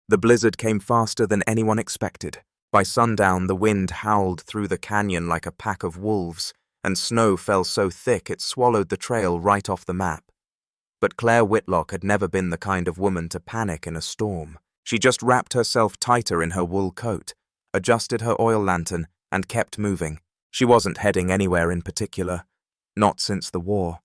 The blizzard came faster than anyone expected. By sundown, the wind howled through the canyon like a pack of wolves, and snow fell so thick it swallowed the trail right off the map. But Claire Whitlock had never been the kind of woman to panic in a storm. She just wrapped herself tighter in her wool coat, adjusted her oil lantern, and kept moving. She wasn't heading anywhere in particular. Not since the war.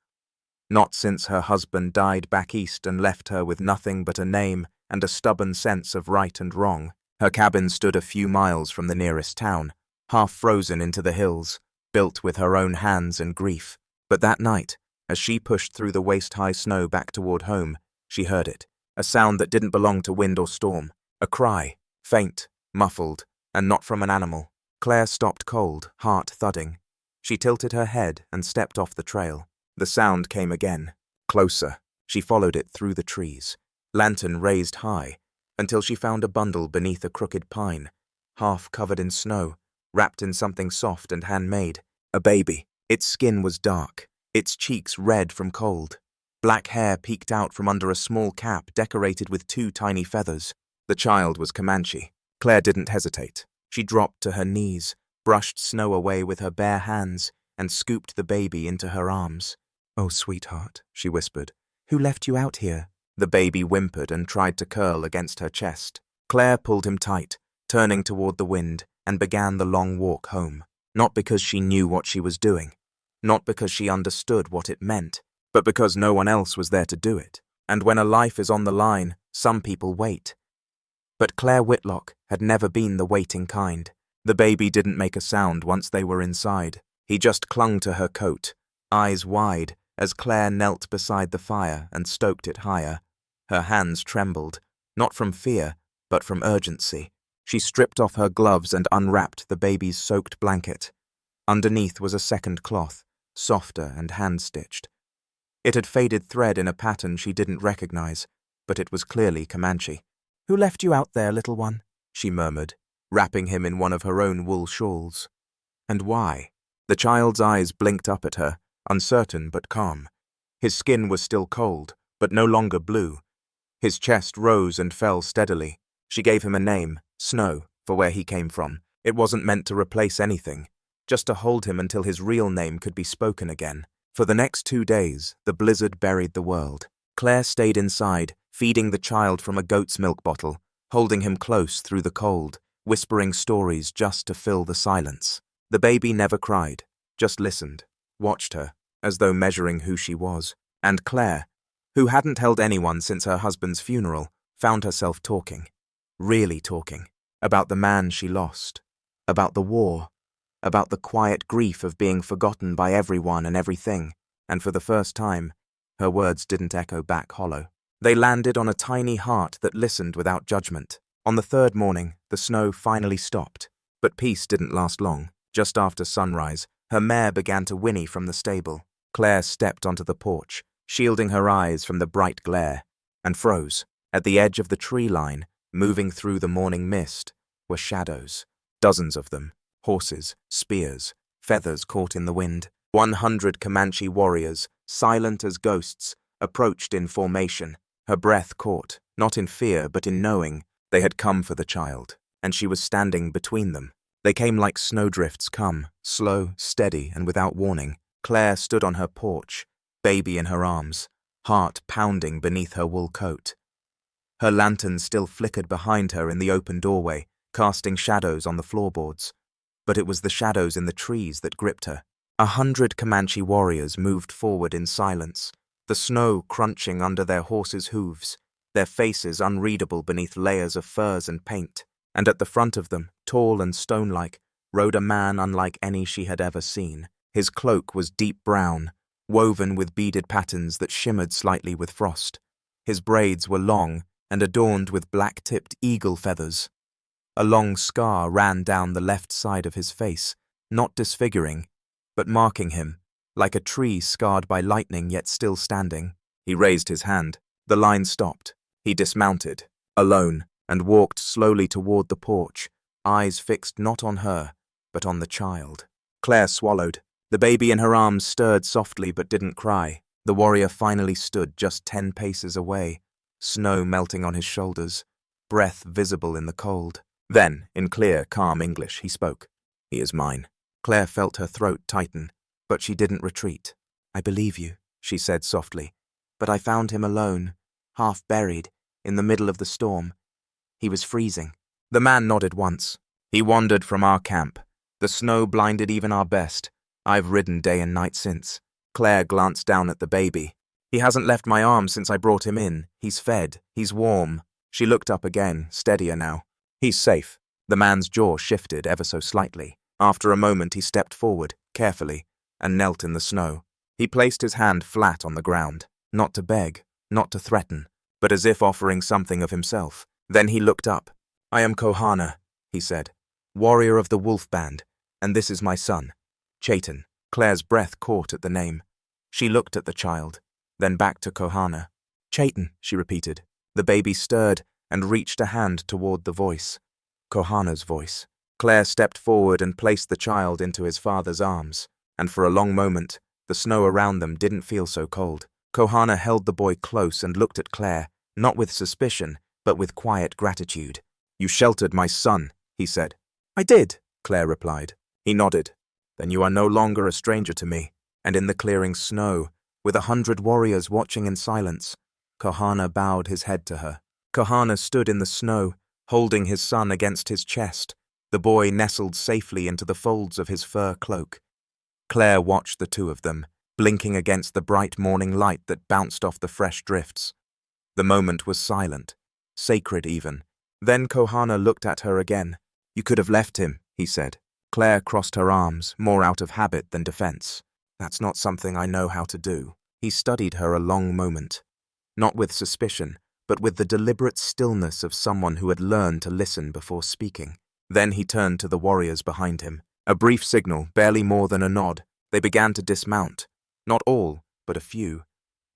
Not since her husband died back east and left her with nothing but a name and a stubborn sense of right and wrong. Her cabin stood a few miles from the nearest town, half frozen into the hills, built with her own hands and grief. But that night, as she pushed through the waist-high snow back toward home, she heard it, a sound that didn't belong to wind or storm, a cry, faint, muffled, and not from an animal. Claire stopped cold, heart thudding. She tilted her head and stepped off the trail. The sound came again, closer. She followed it through the trees, lantern raised high, until she found a bundle beneath a crooked pine, half covered in snow, wrapped in something soft and handmade. A baby. Its skin was dark, its cheeks red from cold. Black hair peeked out from under a small cap decorated with 2 tiny feathers. The child was Comanche. Claire didn't hesitate. She dropped to her knees, brushed snow away with her bare hands, and scooped the baby into her arms. "Oh, sweetheart," she whispered. "Who left you out here?" The baby whimpered and tried to curl against her chest. Claire pulled him tight, turning toward the wind, and began the long walk home. Not because she knew what she was doing, not because she understood what it meant, but because no one else was there to do it. And when a life is on the line, some people wait. But Claire Whitlock had never been the waiting kind. The baby didn't make a sound once they were inside. He just clung to her coat, eyes wide, as Claire knelt beside the fire and stoked it higher. Her hands trembled, not from fear, but from urgency. She stripped off her gloves and unwrapped the baby's soaked blanket. Underneath was a second cloth, softer and hand-stitched. It had faded thread in a pattern she didn't recognize, but it was clearly Comanche. "Who left you out there, little one?" she murmured, wrapping him in one of her own wool shawls. "And why?" The child's eyes blinked up at her, uncertain but calm. His skin was still cold, but no longer blue. His chest rose and fell steadily. She gave him a name, Snow, for where he came from. It wasn't meant to replace anything, just to hold him until his real name could be spoken again. For the next 2 days, the blizzard buried the world. Claire stayed inside, feeding the child from a goat's milk bottle, holding him close through the cold, whispering stories just to fill the silence. The baby never cried, just listened, watched her, as though measuring who she was. And Claire, who hadn't held anyone since her husband's funeral, found herself talking, really talking, about the man she lost, about the war, about the quiet grief of being forgotten by everyone and everything, and for the first time, her words didn't echo back hollow. They landed on a tiny heart that listened without judgment. On the 3rd morning, the snow finally stopped, but peace didn't last long. Just after sunrise, her mare began to whinny from the stable. Claire stepped onto the porch, shielding her eyes from the bright glare, and froze. At the edge of the tree line, moving through the morning mist, were shadows. Dozens of them. Horses, spears, feathers caught in the wind. 100 Comanche warriors, silent as ghosts, approached in formation. Her breath caught, not in fear but in knowing they had come for the child, and she was standing between them. They came like snowdrifts come, slow, steady, and without warning. Claire stood on her porch, baby in her arms, heart pounding beneath her wool coat. Her lantern still flickered behind her in the open doorway, casting shadows on the floorboards. But it was the shadows in the trees that gripped her. 100 Comanche warriors moved forward in silence, the snow crunching under their horses' hooves, their faces unreadable beneath layers of furs and paint. And at the front of them, tall and stone-like, rode a man unlike any she had ever seen. His cloak was deep brown, woven with beaded patterns that shimmered slightly with frost. His braids were long and adorned with black-tipped eagle feathers. A long scar ran down the left side of his face, not disfiguring, but marking him, like a tree scarred by lightning yet still standing. He raised his hand. The line stopped. He dismounted, alone, and walked slowly toward the porch, eyes fixed not on her, but on the child. Claire swallowed. The baby in her arms stirred softly but didn't cry. The warrior finally stood just 10 paces away, snow melting on his shoulders. breath visible in the cold. Then, in clear, calm English, he spoke. "He is mine." Claire felt her throat tighten, but she didn't retreat. "I believe you," she said softly, "but I found him alone, half buried, in the middle of the storm. He was freezing." The man nodded once. "He wandered from our camp. The snow blinded even our best. I've ridden day and night since." Claire glanced down at the baby. "He hasn't left my arms since I brought him in. He's fed. He's warm." She looked up again, steadier now. "He's safe." The man's jaw shifted ever so slightly. After a moment he stepped forward, carefully, and knelt in the snow. He placed his hand flat on the ground, not to beg, not to threaten, but as if offering something of himself. Then he looked up. "I am Kohana," he said, "warrior of the wolf band, and this is my son, Chaitan." Claire's breath caught at the name. She looked at the child, then back to Kohana. "Chaitan," she repeated. The baby stirred and reached a hand toward the voice. Kohana's voice. Claire stepped forward and placed the child into his father's arms, and for a long moment, the snow around them didn't feel so cold. Kohana held the boy close and looked at Claire, not with suspicion, but with quiet gratitude. "You sheltered my son," he said. "I did," Claire replied. He nodded. "Then you are no longer a stranger to me." And in the clearing snow, with 100 warriors watching in silence, Kohana bowed his head to her. Kohana stood in the snow, holding his son against his chest. The boy nestled safely into the folds of his fur cloak. Claire watched the two of them, blinking against the bright morning light that bounced off the fresh drifts. The moment was silent, sacred even. Then Kohana looked at her again. "You could have left him," he said. Claire crossed her arms, more out of habit than defense. "That's not something I know how to do." He studied her a long moment, not with suspicion, but with the deliberate stillness of someone who had learned to listen before speaking. Then he turned to the warriors behind him. A brief signal, barely more than a nod. They began to dismount. Not all, but a few.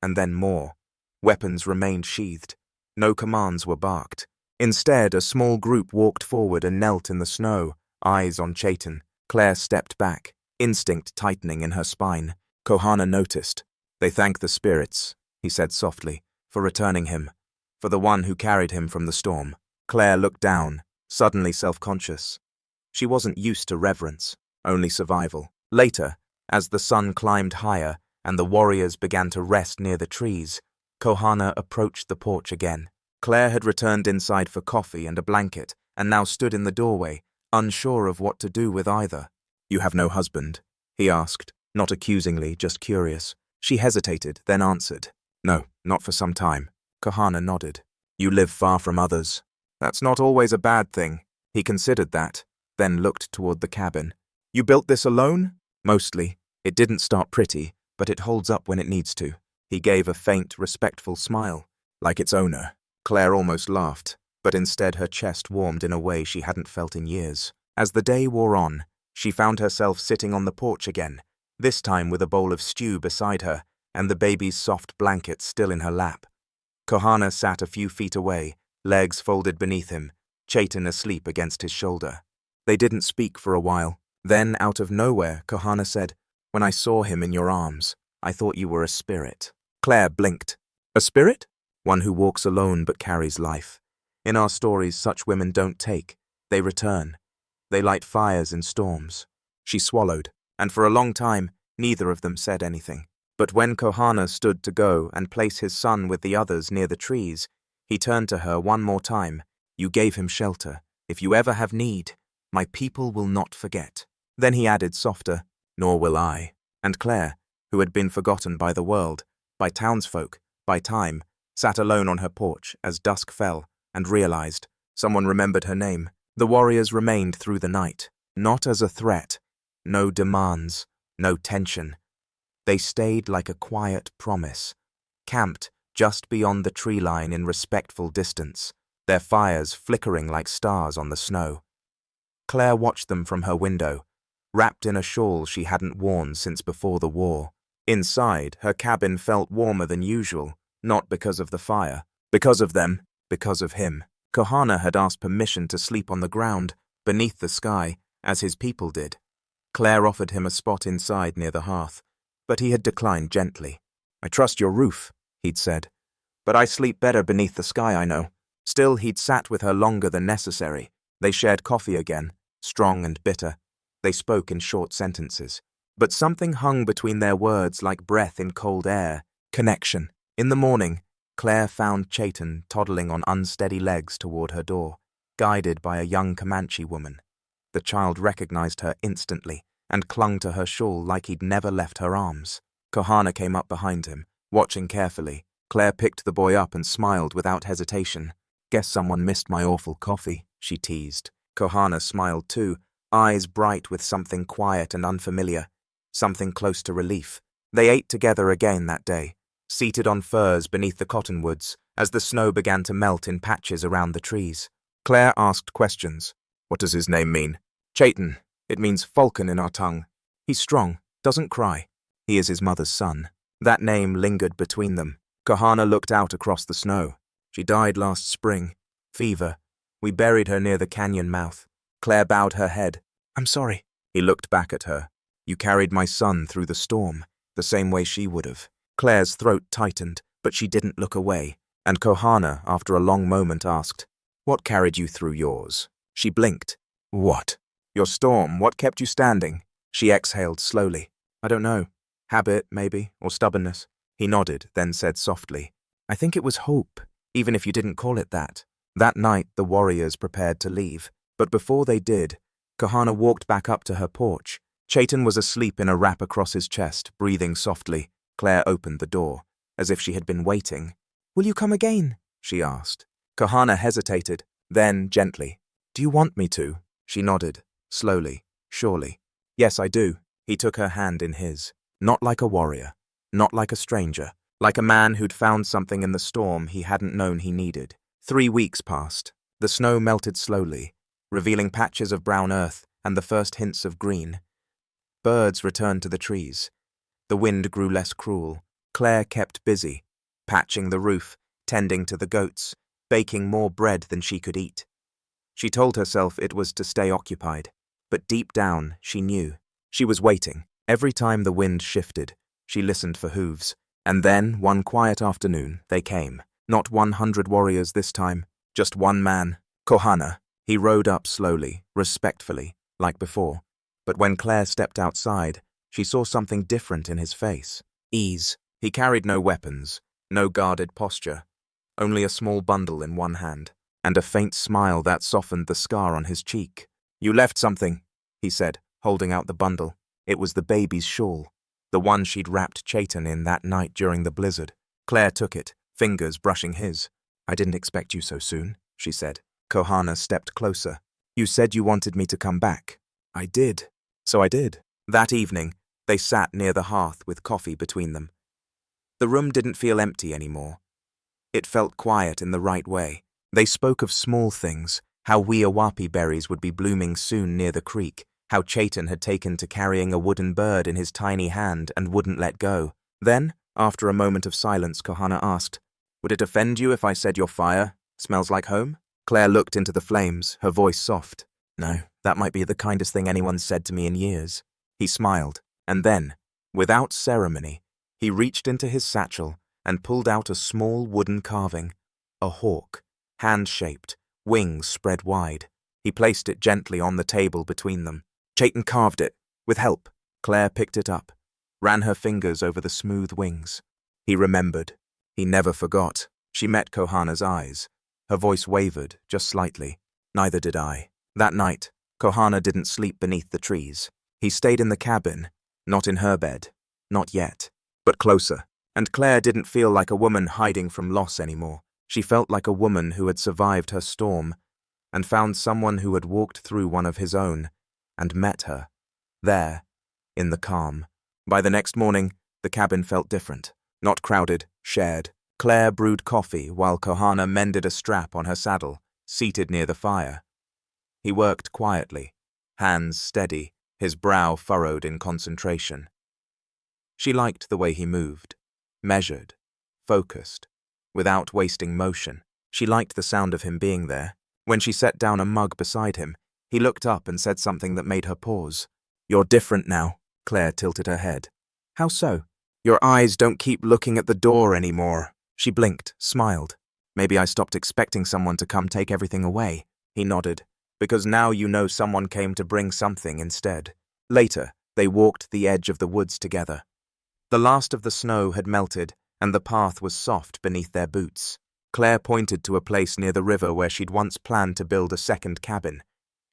And then more. Weapons remained sheathed. No commands were barked. Instead, a small group walked forward and knelt in the snow, eyes on Chaitan. Claire stepped back, instinct tightening in her spine. Kohana noticed. "They thank the spirits," he said softly, "for returning him, for the one who carried him from the storm." Claire looked down, suddenly self-conscious. She wasn't used to reverence, only survival. Later, as the sun climbed higher and the warriors began to rest near the trees, Kohana approached the porch again. Claire had returned inside for coffee and a blanket, and now stood in the doorway, unsure of what to do with either. "You have no husband?" he asked, not accusingly, just curious. She hesitated, then answered. "No, not for some time." Kohana nodded. "You live far from others. That's not always a bad thing." He considered that, then looked toward the cabin. "You built this alone?" "Mostly. It didn't start pretty, but it holds up when it needs to." He gave a faint, respectful smile. "Like its owner." Claire almost laughed, but instead her chest warmed in a way she hadn't felt in years. As the day wore on, she found herself sitting on the porch again, this time with a bowl of stew beside her and the baby's soft blanket still in her lap. Kohana sat a few feet away, legs folded beneath him, Chaitan asleep against his shoulder. They didn't speak for a while. Then, out of nowhere, Kohana said, "When I saw him in your arms, I thought you were a spirit." Claire blinked. "A spirit?" "One who walks alone but carries life. In our stories, such women don't take. They return. They light fires in storms." She swallowed, and for a long time, neither of them said anything. But when Kohana stood to go and place his son with the others near the trees, he turned to her one more time. "You gave him shelter. If you ever have need, my people will not forget." Then he added softer, "Nor will I." And Claire, who had been forgotten by the world, by townsfolk, by time, sat alone on her porch as dusk fell and realized someone remembered her name. The warriors remained through the night, not as a threat, no demands, no tension. They stayed like a quiet promise, camped just beyond the tree line in respectful distance, their fires flickering like stars on the snow. Claire watched them from her window, wrapped in a shawl she hadn't worn since before the war. Inside, her cabin felt warmer than usual, not because of the fire, because of them, because of him. Kohana had asked permission to sleep on the ground, beneath the sky, as his people did. Claire offered him a spot inside near the hearth, but he had declined gently. "I trust your roof," he'd said, "but I sleep better beneath the sky, I know." Still, he'd sat with her longer than necessary. They shared coffee again, strong and bitter. They spoke in short sentences. But something hung between their words like breath in cold air. Connection. In the morning, Claire found Chaitan toddling on unsteady legs toward her door, guided by a young Comanche woman. The child recognized her instantly and clung to her shawl like he'd never left her arms. Kohana came up behind him, watching carefully. Claire picked the boy up and smiled without hesitation. "Guess someone missed my awful coffee," she teased. Kohana smiled too, eyes bright with something quiet and unfamiliar, something close to relief. They ate together again that day, seated on furs beneath the cottonwoods as the snow began to melt in patches around the trees. Claire asked questions. "What does his name mean?" "Chaitan. It means falcon in our tongue. He's strong, doesn't cry. He is his mother's son." That name lingered between them. Kohana looked out across the snow. "She died last spring. Fever. We buried her near the canyon mouth." Claire bowed her head. "I'm sorry." He looked back at her. "You carried my son through the storm, the same way she would have." Claire's throat tightened, but she didn't look away, and Kohana, after a long moment, asked, "What carried you through yours?" She blinked. "What?" "Your storm. What kept you standing?" She exhaled slowly. "I don't know. Habit, maybe, or stubbornness." He nodded, then said softly, "I think it was hope, even if you didn't call it that." That night, the warriors prepared to leave, but before they did, Kohana walked back up to her porch. Chaitan was asleep in a wrap across his chest, breathing softly. Claire opened the door, as if she had been waiting. "Will you come again?" she asked. Kohana hesitated, then gently. "Do you want me to?" She nodded, slowly, surely. "Yes, I do." He took her hand in his. Not like a warrior, not like a stranger, like a man who'd found something in the storm he hadn't known he needed. 3 weeks passed. The snow melted slowly, revealing patches of brown earth and the first hints of green. Birds returned to the trees. The wind grew less cruel. Claire kept busy, patching the roof, tending to the goats, baking more bread than she could eat. She told herself it was to stay occupied, but deep down she knew. She was waiting. Every time the wind shifted, she listened for hooves. And then, one quiet afternoon, they came. Not 100 warriors this time, just one man, Kohana. He rode up slowly, respectfully, like before. But when Claire stepped outside, she saw something different in his face. Ease. He carried no weapons, no guarded posture, only a small bundle in one hand, and a faint smile that softened the scar on his cheek. "You left something," he said, holding out the bundle. It was the baby's shawl, the one she'd wrapped Chaitan in that night during the blizzard. Claire took it, fingers brushing his. "I didn't expect you so soon," she said. Kohana stepped closer. "You said you wanted me to come back." "I did." "So I did." That evening, they sat near the hearth with coffee between them. The room didn't feel empty anymore. It felt quiet in the right way. They spoke of small things, how weeawapi berries would be blooming soon near the creek, how Chaitan had taken to carrying a wooden bird in his tiny hand and wouldn't let go. Then, after a moment of silence, Kohana asked, "Would it offend you if I said your fire smells like home?" Claire looked into the flames, her voice soft. "No, that might be the kindest thing anyone's said to me in years." He smiled, and then, without ceremony, he reached into his satchel and pulled out a small wooden carving, a hawk, hand-shaped, wings spread wide. He placed it gently on the table between them. Chaitan carved it, with help. Claire picked it up, ran her fingers over the smooth wings. He remembered. He never forgot. She met Kohana's eyes. Her voice wavered, just slightly. "Neither did I." That night, Kohana didn't sleep beneath the trees. He stayed in the cabin, not in her bed, not yet, but closer. And Claire didn't feel like a woman hiding from loss anymore. She felt like a woman who had survived her storm and found someone who had walked through one of his own and met her, there, in the calm. By the next morning, the cabin felt different. Not crowded, shared. Claire brewed coffee while Kohana mended a strap on her saddle, seated near the fire. He worked quietly, hands steady, his brow furrowed in concentration. She liked the way he moved, measured, focused, without wasting motion. She liked the sound of him being there. When she set down a mug beside him, he looked up and said something that made her pause. "You're different now." Claire tilted her head. "How so?" "Your eyes don't keep looking at the door anymore." She blinked, smiled. Maybe I stopped expecting someone to come take everything away. He nodded. Because now you know someone came to bring something instead. Later, they walked the edge of the woods together. The last of the snow had melted, and the path was soft beneath their boots. Claire pointed to a place near the river where she'd once planned to build a second cabin.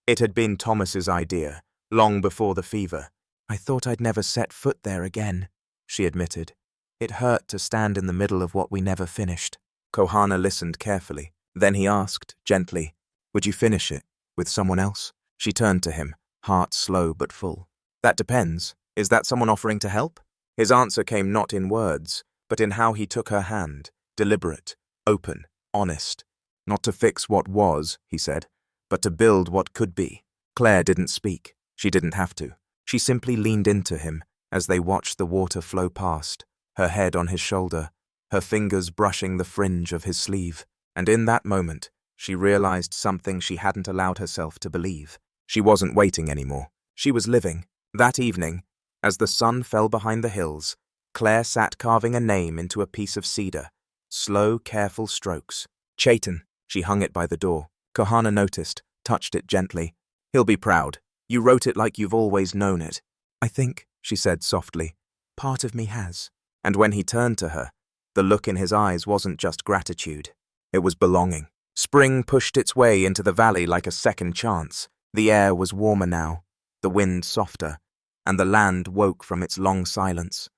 It had been Thomas's idea, long before the fever. I thought I'd never set foot there again, she admitted. It hurt to stand in the middle of what we never finished. Kohana listened carefully. Then he asked, gently, would you finish it with someone else? She turned to him, heart slow but full. That depends. Is that someone offering to help? His answer came not in words, but in how he took her hand, deliberate, open, honest. Not to fix what was, he said, but to build what could be. Claire didn't speak. She didn't have to. She simply leaned into him as they watched the water flow past, her head on his shoulder, her fingers brushing the fringe of his sleeve. And in that moment, she realized something she hadn't allowed herself to believe. She wasn't waiting anymore. She was living. That evening, as the sun fell behind the hills, Claire sat carving a name into a piece of cedar. Slow, careful strokes. Chaitan. She hung it by the door. Kohana noticed, touched it gently. He'll be proud. You wrote it like you've always known it. I think, she said softly, part of me has. And when he turned to her, the look in his eyes wasn't just gratitude. It was belonging. Spring pushed its way into the valley like a second chance. The air was warmer now, the wind softer, and the land woke from its long silence.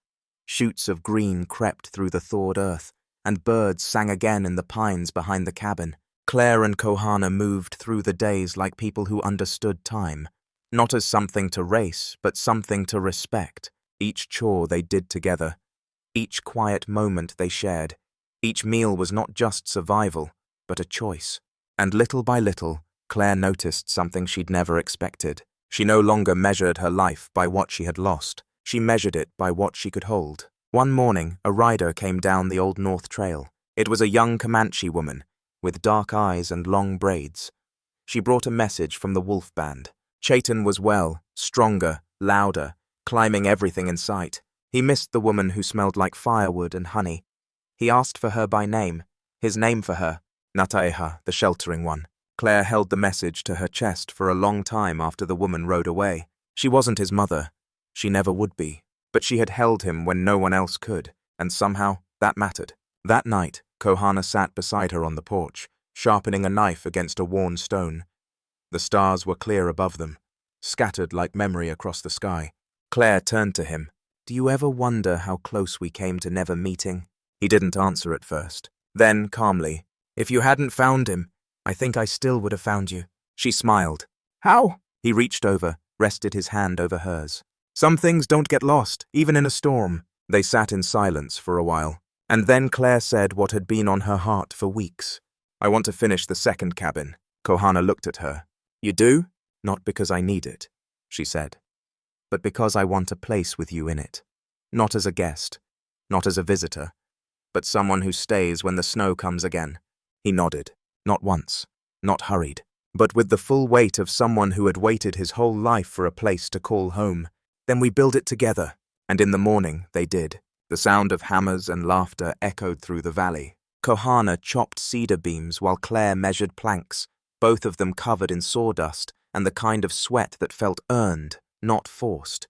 Shoots of green crept through the thawed earth, and birds sang again in the pines behind the cabin. Claire and Kohana moved through the days like people who understood time, not as something to race, but something to respect. Each chore they did together, each quiet moment they shared, each meal was not just survival, but a choice. And little by little, Claire noticed something she'd never expected. She no longer measured her life by what she had lost. She measured it by what she could hold. One morning, a rider came down the old North Trail. It was a young Comanche woman, with dark eyes and long braids. She brought a message from the wolf band. Chaitan was well, stronger, louder, climbing everything in sight. He missed the woman who smelled like firewood and honey. He asked for her by name, his name for her, Nataeha, the sheltering one. Claire held the message to her chest for a long time after the woman rode away. She wasn't his mother. She never would be. But she had held him when no one else could, and somehow that mattered. That night, Kohana sat beside her on the porch, sharpening a knife against a worn stone. The stars were clear above them, scattered like memory across the sky. Claire turned to him. Do you ever wonder how close we came to never meeting? He didn't answer at first. Then, calmly, if you hadn't found him, I think I still would have found you. She smiled. How? He reached over, rested his hand over hers. Some things don't get lost, even in a storm. They sat in silence for a while, and then Claire said what had been on her heart for weeks. I want to finish the second cabin. Kohana looked at her. You do? Not because I need it, she said, but because I want a place with you in it. Not as a guest, not as a visitor, but someone who stays when the snow comes again. He nodded, not once, not hurried, but with the full weight of someone who had waited his whole life for a place to call home. Then we build it together, and in the morning they did. The sound of hammers and laughter echoed through the valley. Kohana chopped cedar beams while Claire measured planks, both of them covered in sawdust and the kind of sweat that felt earned, not forced.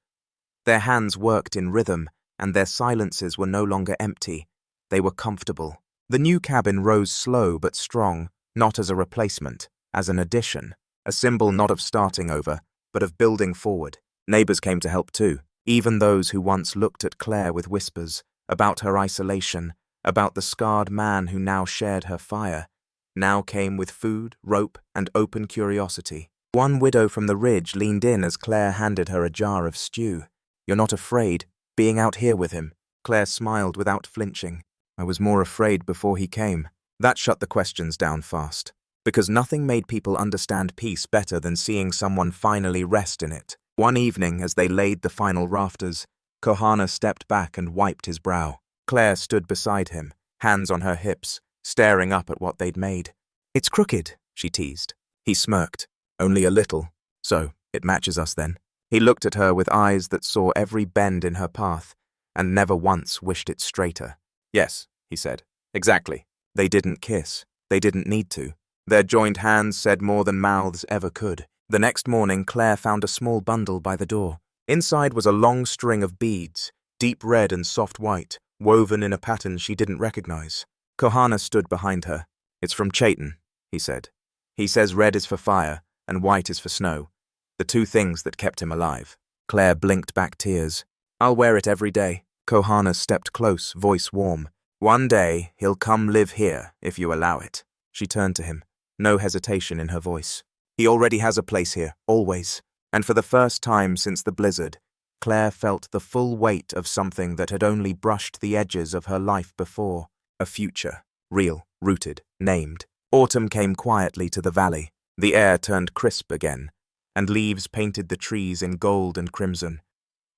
Their hands worked in rhythm, and their silences were no longer empty. They were comfortable. The new cabin rose slow but strong, not as a replacement, as an addition, a symbol not of starting over, but of building forward. Neighbors came to help too, even those who once looked at Claire with whispers, about her isolation, about the scarred man who now shared her fire, now came with food, rope, and open curiosity. One widow from the ridge leaned in as Claire handed her a jar of stew. You're not afraid, being out here with him? Claire smiled without flinching. I was more afraid before he came. That shut the questions down fast, because nothing made people understand peace better than seeing someone finally rest in it. One evening, as they laid the final rafters, Kohana stepped back and wiped his brow. Claire stood beside him, hands on her hips, staring up at what they'd made. It's crooked, she teased. He smirked. Only a little. So, it matches us then. He looked at her with eyes that saw every bend in her path, and never once wished it straighter. Yes, he said. Exactly. They didn't kiss. They didn't need to. Their joined hands said more than mouths ever could. The next morning, Claire found a small bundle by the door. Inside was a long string of beads, deep red and soft white, woven in a pattern she didn't recognize. Kohana stood behind her. "It's from Chaitan," he said. "He says red is for fire and white is for snow, the two things that kept him alive." Claire blinked back tears. "I'll wear it every day." Kohana stepped close, voice warm. "One day, he'll come live here, if you allow it." She turned to him, no hesitation in her voice. "He already has a place here, always." And for the first time since the blizzard, Claire felt the full weight of something that had only brushed the edges of her life before. A future, real, rooted, named. Autumn came quietly to the valley. The air turned crisp again, and leaves painted the trees in gold and crimson.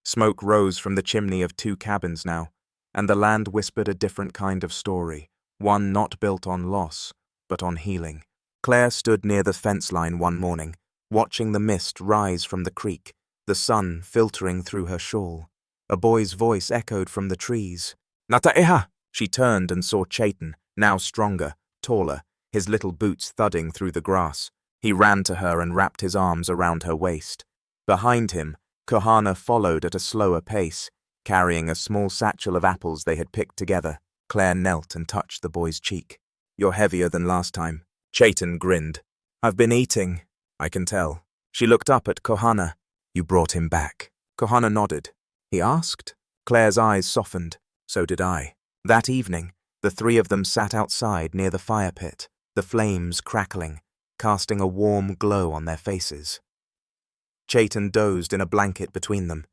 Smoke rose from the chimney of 2 cabins now, and the land whispered a different kind of story, one not built on loss, but on healing. Claire stood near the fence line one morning, watching the mist rise from the creek, the sun filtering through her shawl. A boy's voice echoed from the trees. "Nata'eha!" She turned and saw Chaitan, now stronger, taller, his little boots thudding through the grass. He ran to her and wrapped his arms around her waist. Behind him, Kohana followed at a slower pace, carrying a small satchel of apples they had picked together. Claire knelt and touched the boy's cheek. "You're heavier than last time." Chaitan grinned. "I've been eating, I can tell." She looked up at Kohana. "You brought him back." Kohana nodded. "He asked?" Claire's eyes softened. "So did I." That evening, the 3 of them sat outside near the fire pit, the flames crackling, casting a warm glow on their faces. Chaitan dozed in a blanket between them,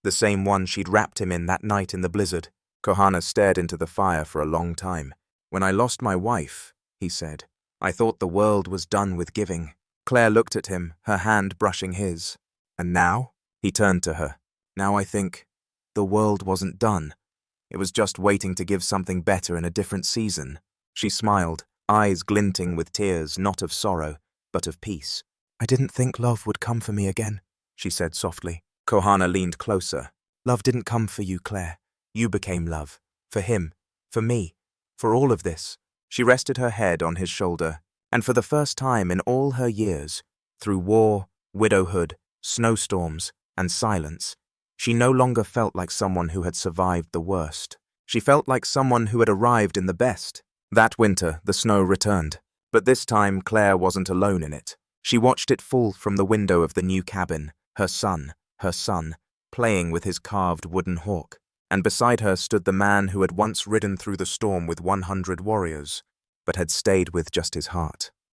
the same one she'd wrapped him in that night in the blizzard. Kohana stared into the fire for a long time. "When I lost my wife," he said, "I thought the world was done with giving." Claire looked at him, her hand brushing his. "And now?" He turned to her. "Now I think the world wasn't done. It was just waiting to give something better in a different season." She smiled, eyes glinting with tears, not of sorrow, but of peace. "I didn't think love would come for me again," she said softly. Kohana leaned closer. "Love didn't come for you, Claire. You became love. For him. For me. For all of this." She rested her head on his shoulder, and for the first time in all her years, through war, widowhood, snowstorms, and silence, she no longer felt like someone who had survived the worst. She felt like someone who had arrived in the best. That winter, the snow returned, but this time Claire wasn't alone in it. She watched it fall from the window of the new cabin, her son, playing with his carved wooden hawk, and beside her stood the man who had once ridden through the storm with 100 warriors, but had stayed with just his heart.